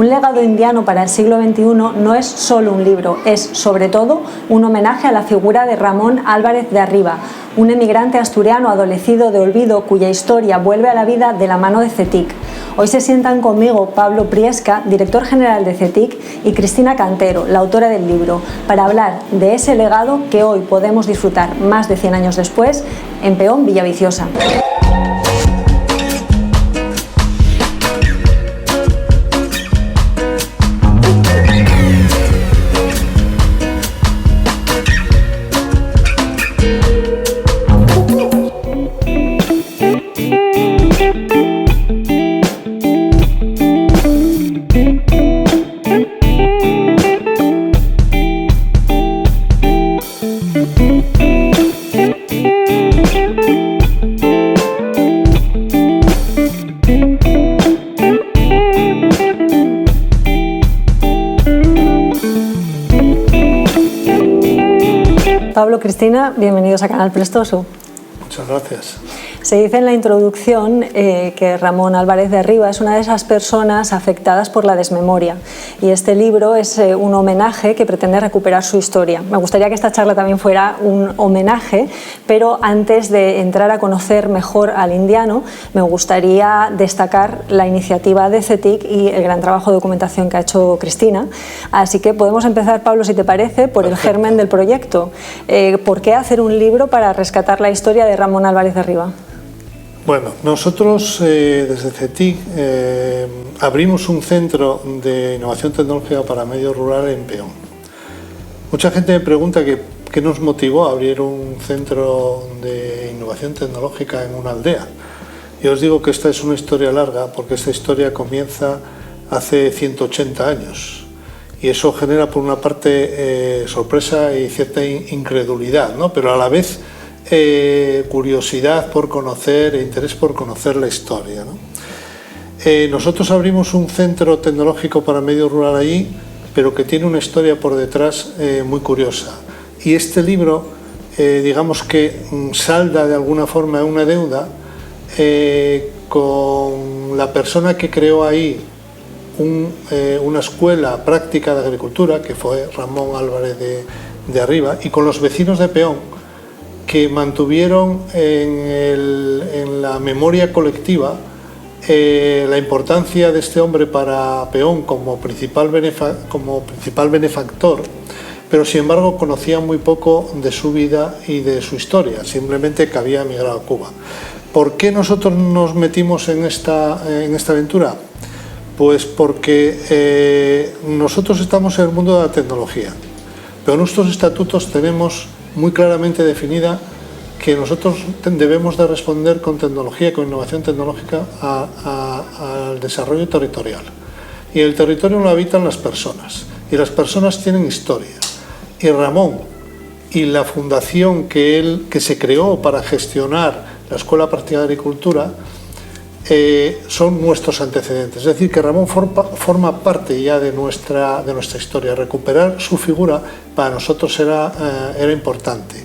Un legado indiano para el siglo XXI no es solo un libro, es sobre todo un homenaje a la figura de Ramón Álvarez de Arriba, un emigrante asturiano adolecido de olvido cuya historia vuelve a la vida de la mano de CETIC. Hoy se sientan conmigo Pablo Priesca, director general de CETIC, y Cristina Cantero, la autora del libro, para hablar de ese legado que hoy podemos disfrutar más de 100 años después en Peón, Villaviciosa. Pablo, Cristina, bienvenidos a Canal Prestoso. Muchas gracias. Se dice en la introducción que Ramón Álvarez de Arriba es una de esas personas afectadas por la desmemoria, y este libro es un homenaje que pretende recuperar su historia. Me gustaría que esta charla también fuera un homenaje, pero antes de entrar a conocer mejor al indiano, me gustaría destacar la iniciativa de CETIC y el gran trabajo de documentación que ha hecho Cristina. Así que podemos empezar, Pablo, si te parece, por el germen del proyecto. ¿Por qué hacer un libro para rescatar la historia de Ramón Álvarez de Arriba? Bueno, nosotros desde CETIC abrimos un centro de innovación tecnológica para medio rural en Peón. Mucha gente me pregunta qué nos motivó a abrir un centro de innovación tecnológica en una aldea. Yo os digo que esta es una historia larga, porque esta historia comienza hace 180 años. Y eso genera, por una parte, sorpresa y cierta incredulidad, ¿no? Pero a la vez curiosidad por conocer e interés por conocer la historia, ¿no? Nosotros abrimos un centro tecnológico para medio rural allí, pero que tiene una historia por detrás muy curiosa. Y este libro, digamos que salda de alguna forma una deuda con la persona que creó ahí una escuela práctica de agricultura, que fue Ramón Álvarez de Arriba, y con los vecinos de Peón, que mantuvieron en la memoria colectiva la importancia de este hombre para Peón como principal benefactor, pero sin embargo conocían muy poco de su vida y de su historia, simplemente que había emigrado a Cuba. ¿Por qué nosotros nos metimos en esta aventura? Pues porque nosotros estamos en el mundo de la tecnología, pero en nuestros estatutos tenemos muy claramente definida que nosotros debemos de responder con tecnología, con innovación tecnológica al desarrollo territorial. Y el territorio lo habitan las personas, y las personas tienen historia. Y Ramón y la fundación que se creó para gestionar la Escuela Práctica de Agricultura son nuestros antecedentes. Es decir, que Ramón forma parte ya de nuestra historia. Recuperar su figura para nosotros era importante.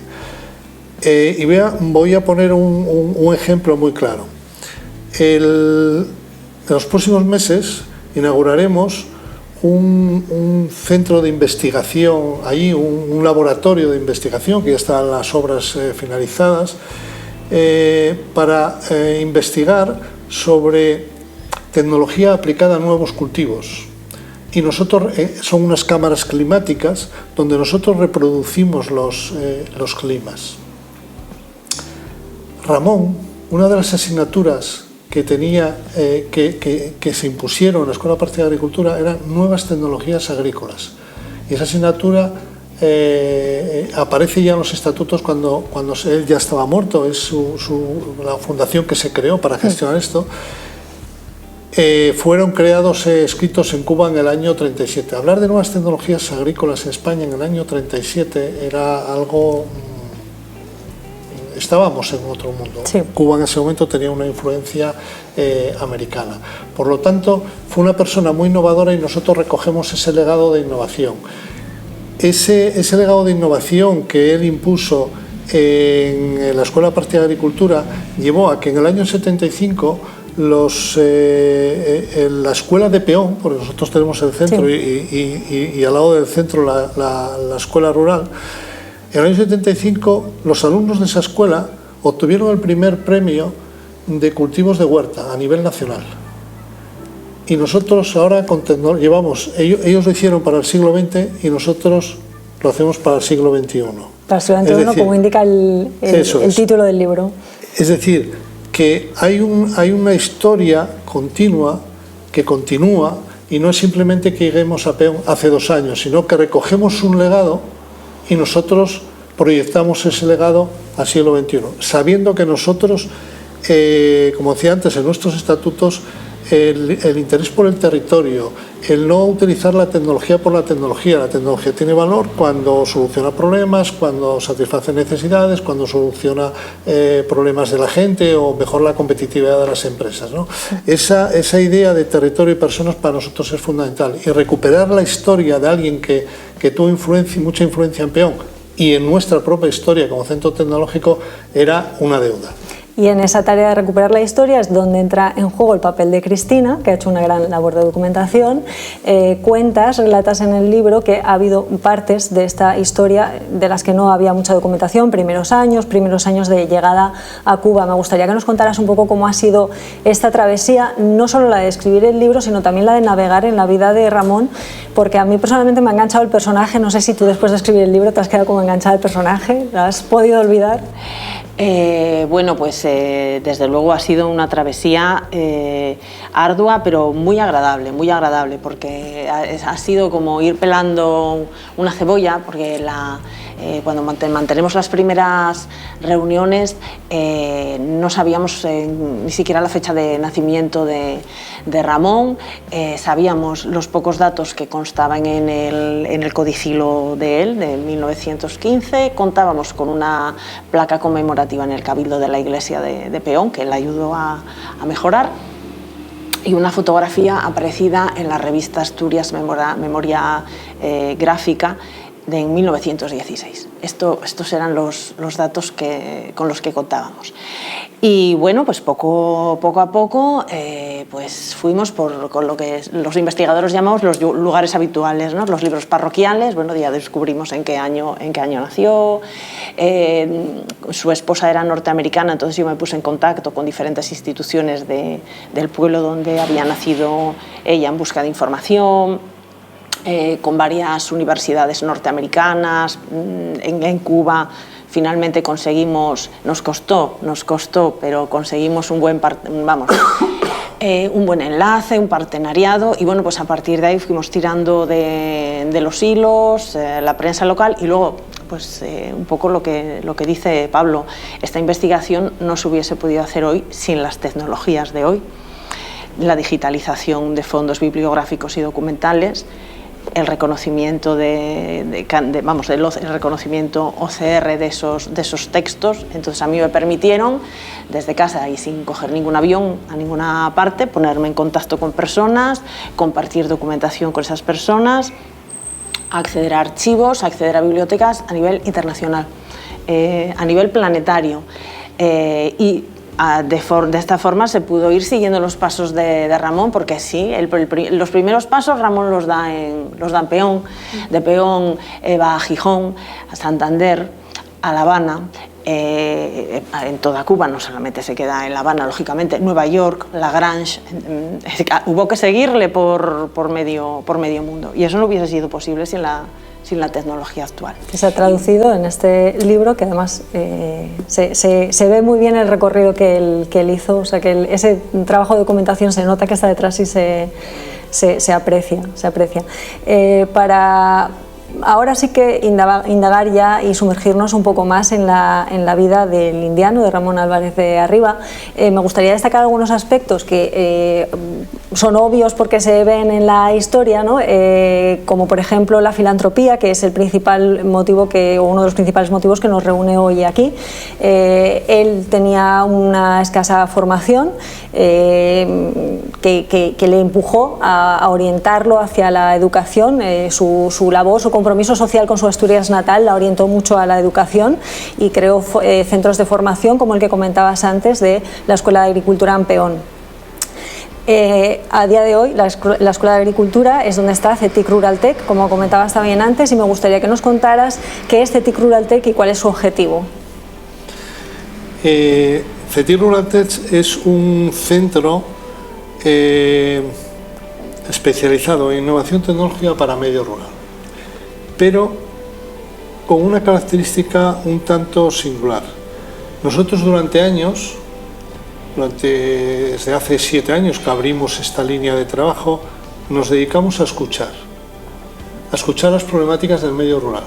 Y voy a poner un ejemplo muy claro. En los próximos meses inauguraremos un centro de investigación allí, un laboratorio de investigación, que ya están las obras finalizadas, para investigar sobre tecnología aplicada a nuevos cultivos. Y nosotros, son unas cámaras climáticas donde nosotros reproducimos los climas. Ramón, una de las asignaturas que tenía, que se impusieron en la Escuela Práctica de Agricultura, eran nuevas tecnologías agrícolas. Y esa asignatura aparece ya en los estatutos cuando él ya estaba muerto. Es la fundación que se creó para gestionar esto. Fueron escritos en Cuba en el año 37. Hablar de nuevas tecnologías agrícolas en España en el año 37 era algo... Estábamos en otro mundo. Sí. Cuba en ese momento tenía una influencia americana. Por lo tanto, fue una persona muy innovadora y nosotros recogemos ese legado de innovación. Ese legado de innovación que él impuso en la Escuela Práctica de Agricultura llevó a que en el año 75 la escuela de Peón, porque nosotros tenemos el centro, sí, y al lado del centro la escuela rural. En el año 75 los alumnos de esa escuela obtuvieron el primer premio de cultivos de huerta a nivel nacional. Y nosotros ahora llevamos, ellos lo hicieron para el siglo XX y nosotros lo hacemos para el siglo XXI. Para el siglo XXI, como indica el título del libro. Es decir, que hay una historia continua que continúa, y no es simplemente que lleguemos a Peón hace 2 años, sino que recogemos un legado y nosotros proyectamos ese legado al siglo XXI, sabiendo que nosotros, como decía antes, en nuestros estatutos, el interés por el territorio, el no utilizar la tecnología por la tecnología tiene valor cuando soluciona problemas, cuando satisface necesidades, cuando soluciona problemas de la gente o mejora la competitividad de las empresas, ¿no? Esa idea de territorio y personas para nosotros es fundamental, y recuperar la historia de alguien que tuvo mucha influencia en Peón y en nuestra propia historia como centro tecnológico era una deuda. Y en esa tarea de recuperar la historia es donde entra en juego el papel de Cristina, que ha hecho una gran labor de documentación. Relatas en el libro que ha habido partes de esta historia de las que no había mucha documentación, primeros años de llegada a Cuba. Me gustaría que nos contaras un poco cómo ha sido esta travesía, no solo la de escribir el libro, sino también la de navegar en la vida de Ramón, porque a mí personalmente me ha enganchado el personaje. No sé si tú después de escribir el libro te has quedado como enganchada al personaje, ¿lo has podido olvidar? Bueno, pues desde luego ha sido una travesía ardua, pero muy agradable, porque ha sido como ir pelando una cebolla, porque cuando mantenemos las primeras reuniones no sabíamos ni siquiera la fecha de nacimiento de Ramón, sabíamos los pocos datos que constaban en el codicilo de él, de 1915, contábamos con una placa conmemorativa en el Cabildo de la Iglesia de Peón, que le ayudó a mejorar, y una fotografía aparecida en la revista Asturias Memoria Gráfica en 1916. Estos eran los datos con los que contábamos. Y bueno, pues poco a poco pues fuimos con lo que los investigadores llamamos los lugares habituales, ¿no? Los libros parroquiales. Bueno, ya descubrimos en qué año nació. Su esposa era norteamericana, entonces yo me puse en contacto con diferentes instituciones del pueblo donde había nacido ella en busca de información. Con varias universidades norteamericanas, en Cuba finalmente nos costó, pero conseguimos un buen enlace, un partenariado, y bueno, pues a partir de ahí fuimos tirando de los hilos, la prensa local, y luego pues un poco lo que dice Pablo, esta investigación no se hubiese podido hacer hoy sin las tecnologías de hoy, la digitalización de fondos bibliográficos y documentales, el reconocimiento el reconocimiento OCR de esos textos. Entonces a mí me permitieron desde casa y sin coger ningún avión a ninguna parte ponerme en contacto con personas, compartir documentación con esas personas, acceder a archivos, acceder a bibliotecas a nivel internacional, a nivel planetario, y de esta forma se pudo ir siguiendo los pasos de Ramón, porque sí, los primeros pasos Ramón los da en Peón, de Peón va a Gijón, a Santander, a La Habana, en toda Cuba, no solamente se queda en La Habana, lógicamente, Nueva York, Lagrange, hubo que seguirle por medio mundo, y eso no hubiese sido posible sin la tecnología actual. Que se ha traducido en este libro, que además se ve muy bien el recorrido que él hizo, o sea que ese trabajo de documentación se nota que está detrás y se aprecia. Para ahora sí que indagar ya y sumergirnos un poco más en la vida del indiano, de Ramón Álvarez de Arriba, me gustaría destacar algunos aspectos que son obvios porque se ven en la historia, ¿no? Como por ejemplo la filantropía, que es el principal motivo uno de los principales motivos que nos reúne hoy aquí. Él tenía una escasa formación que le empujó a orientarlo hacia la educación. Su labor, su compromiso social con su Asturias natal la orientó mucho a la educación y creó centros de formación como el que comentabas antes de la Escuela de Agricultura en Peón. A día de hoy la Escuela de Agricultura es donde está CETIC Ruraltec, como comentabas también antes, y me gustaría que nos contaras qué es CETIC Ruraltec y cuál es su objetivo. CETIC Ruraltec es un centro especializado en innovación tecnológica para medio rural, pero con una característica un tanto singular. Nosotros durante años, desde hace 7 años que abrimos esta línea de trabajo, nos dedicamos a escuchar las problemáticas del medio rural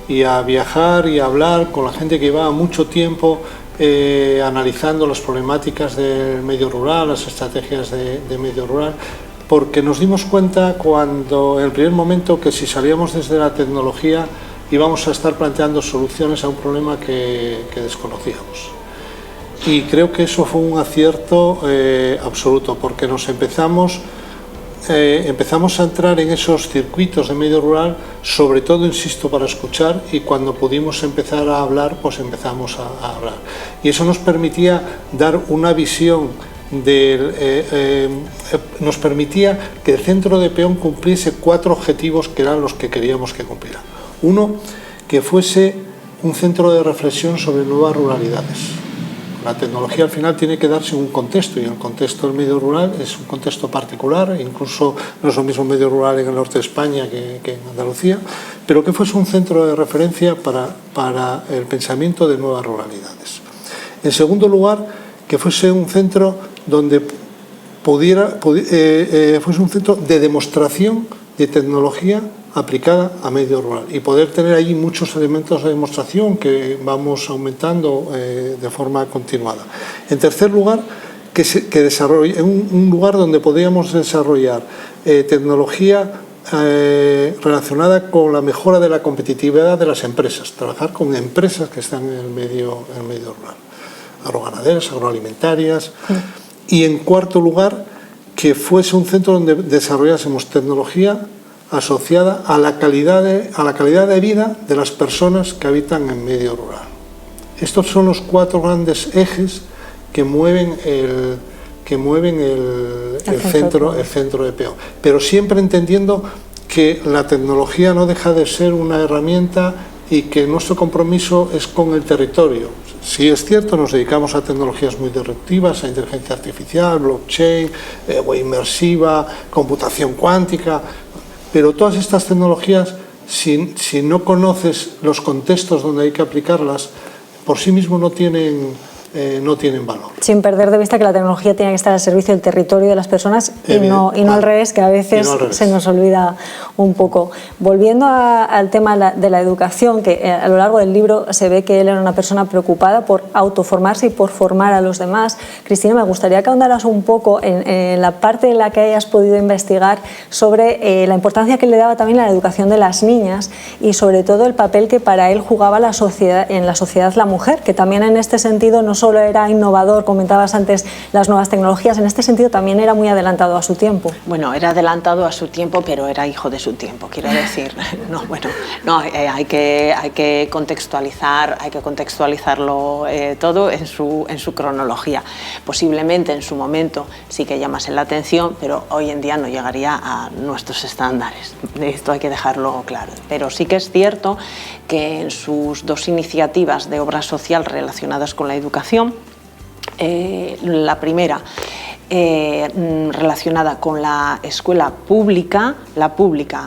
y a viajar y a hablar con la gente que llevaba mucho tiempo analizando las problemáticas del medio rural, las estrategias de medio rural, porque nos dimos cuenta cuando, en el primer momento, que si salíamos desde la tecnología íbamos a estar planteando soluciones a un problema que desconocíamos. Y creo que eso fue un acierto absoluto, porque nos empezamos a entrar en esos circuitos de medio rural, sobre todo, insisto, para escuchar, y cuando pudimos empezar a hablar, pues empezamos a hablar. Y eso nos permitía dar una visión nos permitía que el centro de Peón cumpliese 4 objetivos que eran los que queríamos que cumpliera. Uno, que fuese un centro de reflexión sobre nuevas ruralidades. La tecnología al final tiene que darse un contexto, y el contexto del medio rural es un contexto particular, incluso no es lo mismo medio rural en el norte de España que en Andalucía, pero que fuese un centro de referencia para el pensamiento de nuevas ruralidades. En segundo lugar, que fuese un centro donde fuese un centro de demostración de tecnología aplicada a medio rural, y poder tener allí muchos elementos de demostración que vamos aumentando de forma continuada. En tercer lugar, que desarrolle un lugar donde podríamos desarrollar tecnología relacionada con la mejora de la competitividad de las empresas, trabajar con empresas que están en el medio rural, agroganaderas, agroalimentarias. Y en cuarto lugar, que fuese un centro donde desarrollásemos tecnología asociada a la calidad de vida de las personas que habitan en medio rural. Estos son los 4 grandes ejes que mueven el centro de Peón, pero siempre entendiendo que la tecnología no deja de ser una herramienta y que nuestro compromiso es con el territorio. Sí, es cierto, nos dedicamos a tecnologías muy disruptivas, a inteligencia artificial, blockchain, web inmersiva, computación cuántica, pero todas estas tecnologías, si no conoces los contextos donde hay que aplicarlas, por sí mismo no tienen valor. Sin perder de vista que la tecnología tiene que estar al servicio del territorio de las personas y no al revés, que a veces se nos olvida un poco. Volviendo al tema de la educación, que a lo largo del libro se ve que él era una persona preocupada por autoformarse y por formar a los demás. Cristina, me gustaría que ahondaras un poco en la parte en la que hayas podido investigar sobre la importancia que le daba también a la educación de las niñas y sobre todo el papel que para él jugaba en la sociedad la mujer, que también en este sentido no solo era innovador, comentabas antes las nuevas tecnologías, en este sentido también era muy adelantado a su tiempo. Bueno, era adelantado a su tiempo, pero era hijo de su tiempo, quiero decir. Hay que contextualizarlo todo en su cronología. Posiblemente en su momento sí que llamase la atención, pero hoy en día no llegaría a nuestros estándares. Esto hay que dejarlo claro. Pero sí que es cierto que en sus 2 iniciativas de obra social relacionadas con la educación, la primera relacionada con la escuela pública,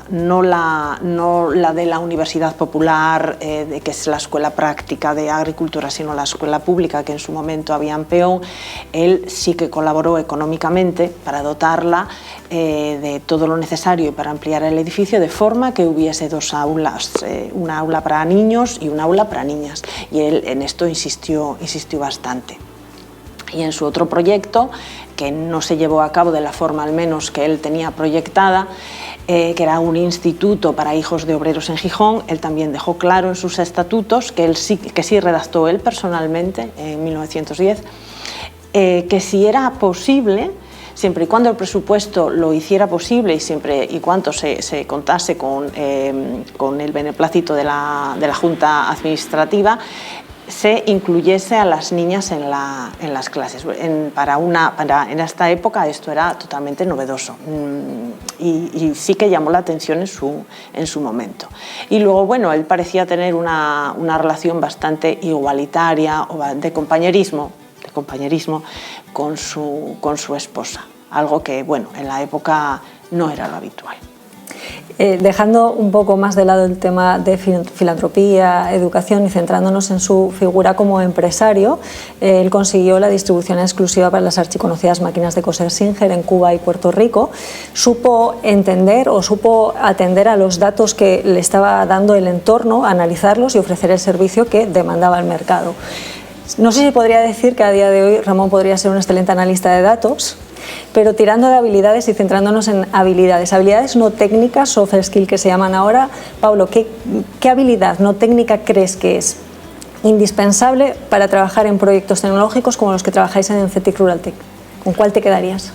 no la de la Universidad Popular, que es la escuela práctica de agricultura, sino la escuela pública que en su momento había en Peón. Él sí que colaboró económicamente para dotarla de todo lo necesario y para ampliar el edificio, de forma que hubiese 2 aulas, una aula para niños y una aula para niñas, y él en esto insistió bastante. Y en su otro proyecto, que no se llevó a cabo de la forma al menos que él tenía proyectada, que era un instituto para hijos de obreros en Gijón, él también dejó claro en sus estatutos, que sí redactó él personalmente en 1910, que si era posible, siempre y cuando el presupuesto lo hiciera posible y siempre y cuando se contase con el beneplácito de la Junta Administrativa, se incluyese a las niñas en las clases. En esta época esto era totalmente novedoso y sí que llamó la atención en su momento. Y luego, bueno, él parecía tener una relación bastante igualitaria o de compañerismo con su esposa, algo que, bueno, en la época no era lo habitual. Dejando un poco más de lado el tema de filantropía, educación y centrándonos en su figura como empresario, él consiguió la distribución exclusiva para las archiconocidas máquinas de coser Singer en Cuba y Puerto Rico. Supo entender o supo atender a los datos que le estaba dando el entorno, analizarlos y ofrecer el servicio que demandaba el mercado. No sé si podría decir que a día de hoy Ramón podría ser un excelente analista de datos, pero tirando de habilidades y centrándonos en habilidades no técnicas, soft skill que se llaman ahora. Pablo, ¿qué habilidad no técnica crees que es indispensable para trabajar en proyectos tecnológicos como los que trabajáis en CETIC Ruraltec? ¿Con cuál te quedarías?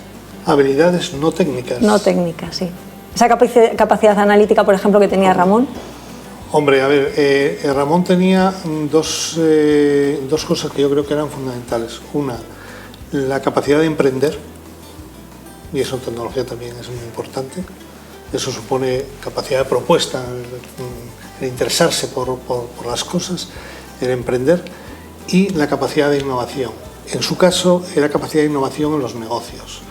Habilidades no técnicas. No técnicas, sí. Esa capacidad analítica, por ejemplo, que tenía Ramón. Hombre, a ver, Ramón tenía dos cosas que yo creo que eran fundamentales. Una, la capacidad de emprender, y eso en tecnología también es muy importante. Eso supone capacidad de propuesta, el interesarse por las cosas, el emprender, y la capacidad de innovación. En su caso, era capacidad de innovación en los negocios.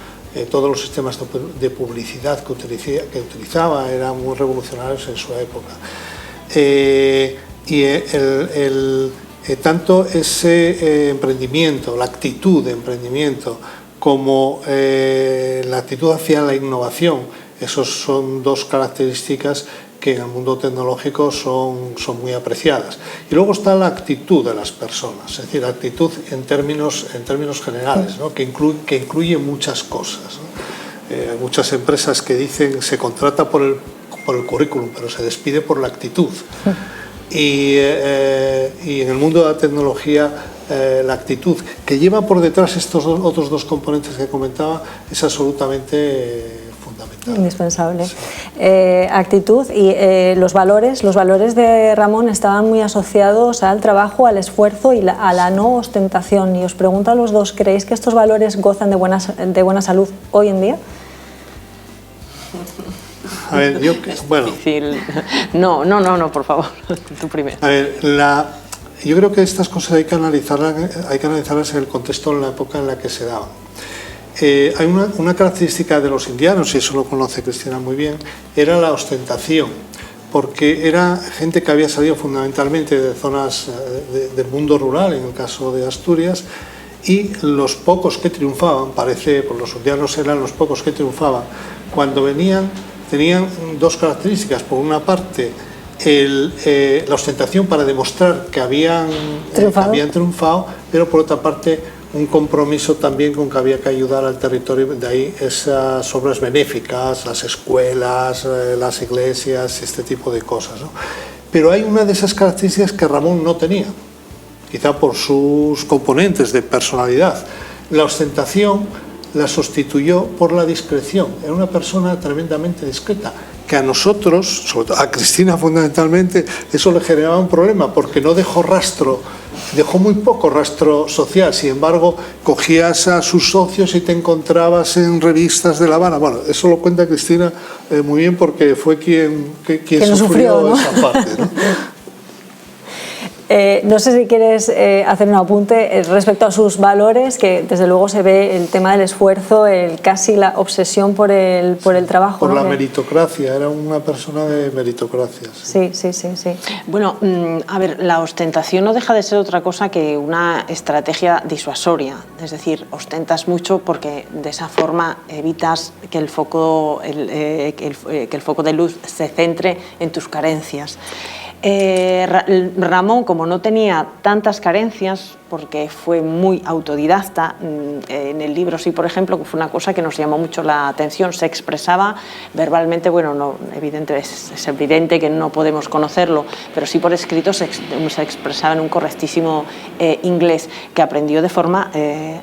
Todos los sistemas de publicidad que utilizaba eran muy revolucionarios en su época. Tanto ese emprendimiento, la actitud de emprendimiento, como la actitud hacia la innovación, esos son dos características que en el mundo tecnológico son muy apreciadas. Y luego está la actitud de las personas, es decir, la actitud en términos generales, ¿no? que incluye muchas cosas, ¿no? Hay muchas empresas que dicen se contrata por el currículum, pero se despide por la actitud. Y en el mundo de la tecnología, la actitud que lleva por detrás estos otros dos componentes que comentaba es absolutamente fundamental. Indispensable. Sí. Actitud y los valores de Ramón estaban muy asociados al trabajo, al esfuerzo y a la no ostentación. Y os pregunto a los dos, ¿creéis que estos valores gozan de buena salud hoy en día? A ver, bueno. No, por favor, tú primero. A ver, yo creo que estas cosas hay que analizarlas en el contexto, en la época en la que se daban. Hay una característica de los indianos, y eso lo conoce Cristina muy bien, era la ostentación, porque era gente que había salido fundamentalmente de zonas del mundo rural, en el caso de Asturias, y los pocos que triunfaban, pues los indianos eran los pocos que triunfaban, cuando venían tenían dos características. Por una parte, la ostentación para demostrar que habían triunfado, pero por otra parte un compromiso también con que había que ayudar al territorio. De ahí esas obras benéficas, las escuelas, las iglesias, este tipo de cosas, ¿no? Pero hay una de esas características que Ramón no tenía, quizá por sus componentes de personalidad. La ostentación la sustituyó por la discreción. Era una persona tremendamente discreta, que a nosotros, sobre todo a Cristina fundamentalmente, eso le generaba un problema, porque no dejó muy poco rastro social. Sin embargo, cogías a sus socios y te encontrabas en revistas de La Habana. Bueno, eso lo cuenta Cristina muy bien, porque fue quien sufrió, ¿no? Esa parte, ¿no? No sé si quieres hacer un apunte respecto a sus valores, que desde luego se ve el tema del esfuerzo, casi la obsesión por el trabajo. Por, ¿no?, la meritocracia, era una persona de meritocracia. Sí. Bueno, a ver, la ostentación no deja de ser otra cosa que una estrategia disuasoria, es decir, ostentas mucho porque de esa forma evitas que el foco de luz se centre en tus carencias. Ramón, como no tenía tantas carencias, porque fue muy autodidacta. En el libro sí, por ejemplo, que fue una cosa que nos llamó mucho la atención, se expresaba verbalmente, bueno, no, es evidente que no podemos conocerlo, pero sí por escrito se expresaba en un correctísimo inglés que aprendió de forma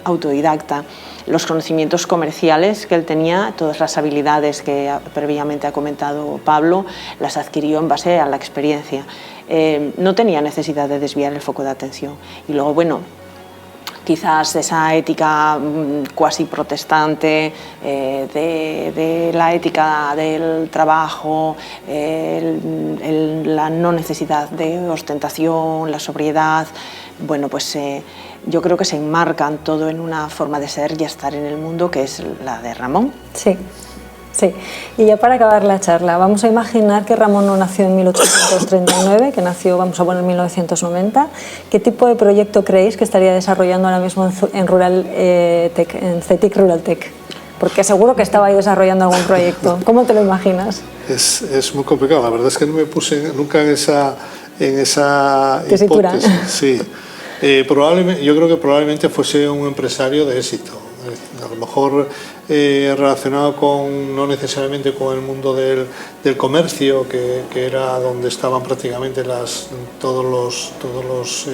autodidacta. Los conocimientos comerciales que él tenía, todas las habilidades que previamente ha comentado Pablo, las adquirió en base a la experiencia. No tenía necesidad de desviar el foco de atención. Y luego, bueno, quizás esa ética cuasi protestante, de la ética del trabajo, la no necesidad de ostentación, la sobriedad, bueno, pues yo creo que se enmarcan todo en una forma de ser y estar en el mundo que es la de Ramón. Sí. Sí, y ya para acabar la charla, vamos a imaginar que Ramón no nació en 1839, que nació, vamos a poner, en 1990. ¿Qué tipo de proyecto creéis que estaría desarrollando ahora mismo en en CETIC Rural Tech? Porque seguro que estaba ahí desarrollando algún proyecto. ¿Cómo te lo imaginas? Es muy complicado, la verdad es que no me puse nunca en esa tesitura. hipótesis. Sí. Probablemente, yo creo que probablemente fuese un empresario de éxito. A lo mejor relacionado no necesariamente con el mundo del comercio, que era donde estaban prácticamente todos los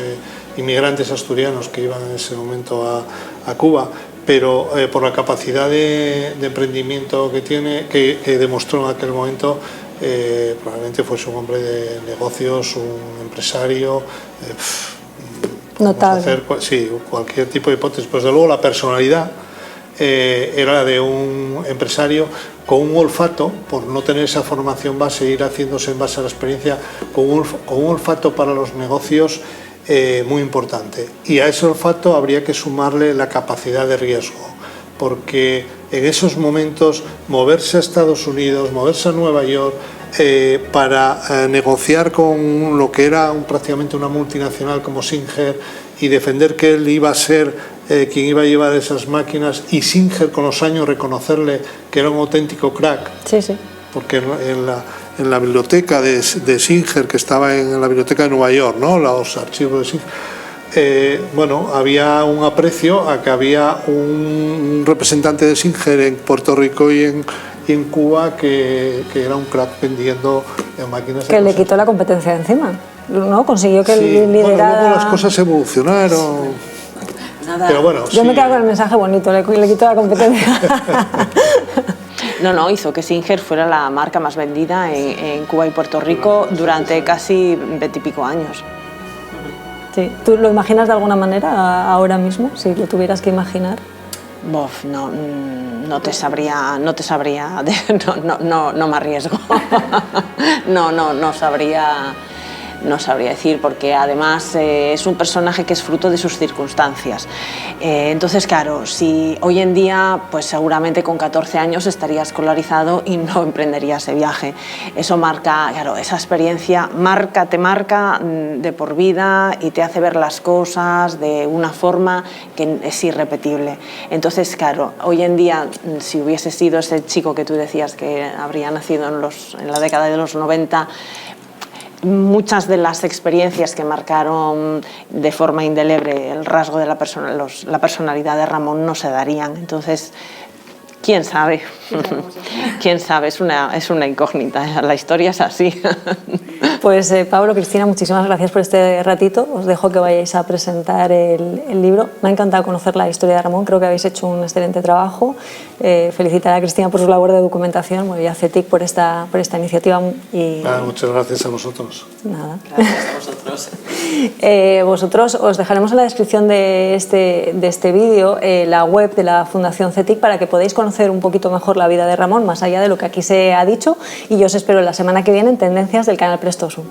inmigrantes asturianos que iban en ese momento a Cuba, pero por la capacidad de emprendimiento que tiene, que demostró en aquel momento, probablemente fuese un hombre de negocios, un empresario. Notable. Hacer, sí, cualquier tipo de hipótesis. Pues de luego la personalidad era de un empresario con un olfato, por no tener esa formación base, ir haciéndose en base a la experiencia, con un olfato para los negocios muy importante. Y a ese olfato habría que sumarle la capacidad de riesgo, porque en esos momentos moverse a Estados Unidos, moverse a Nueva York, para negociar con lo que era prácticamente una multinacional como Singer y defender que él iba a ser quien iba a llevar esas máquinas, y Singer con los años reconocerle que era un auténtico crack. Sí, sí. Porque en la biblioteca de Singer, que estaba en la biblioteca de Nueva York, ¿no?, los archivos de Singer, bueno, había un aprecio a que había un representante de Singer en Puerto Rico y en Cuba que era un crack vendiendo máquinas. Que le quitó la competencia de encima, ¿no? Consiguió que sí, liderara... Bueno, luego las cosas evolucionaron. Nada. Pero bueno, Yo me quedo con el mensaje bonito, le quitó la competencia. No, hizo que Singer fuera la marca más vendida en Cuba y Puerto Rico durante casi 20 y pico años. Sí. ¿Tú lo imaginas de alguna manera ahora mismo, si lo tuvieras que imaginar? Bof, no te sabría, no me arriesgo. No sabría decir, porque además es un personaje que es fruto de sus circunstancias. Entonces, claro, si hoy en día, pues seguramente con 14 años estaría escolarizado y no emprendería ese viaje. Eso marca, claro, esa experiencia te marca de por vida y te hace ver las cosas de una forma que es irrepetible. Entonces, claro, hoy en día, si hubiese sido ese chico que tú decías que habría nacido en la década de los 90, muchas de las experiencias que marcaron de forma indeleble el rasgo de la personalidad de Ramón no se darían. Entonces, ¿quién sabe? ¿Quién sabe? Es una incógnita. La historia es así. Pues Pablo, Cristina, muchísimas gracias por este ratito. Os dejo que vayáis a presentar el libro. Me ha encantado conocer la historia de Ramón. Creo que habéis hecho un excelente trabajo. Felicitar a Cristina por su labor de documentación y a CETIC por esta iniciativa. Y... muchas gracias a vosotros. Nada. Gracias a vosotros. Vosotros os dejaremos en la descripción de este vídeo la web de la Fundación CETIC para que podáis conocer un poquito mejor la vida de Ramón, más allá de lo que aquí se ha dicho, y yo os espero la semana que viene en Tendencias del canal Presto Zoom.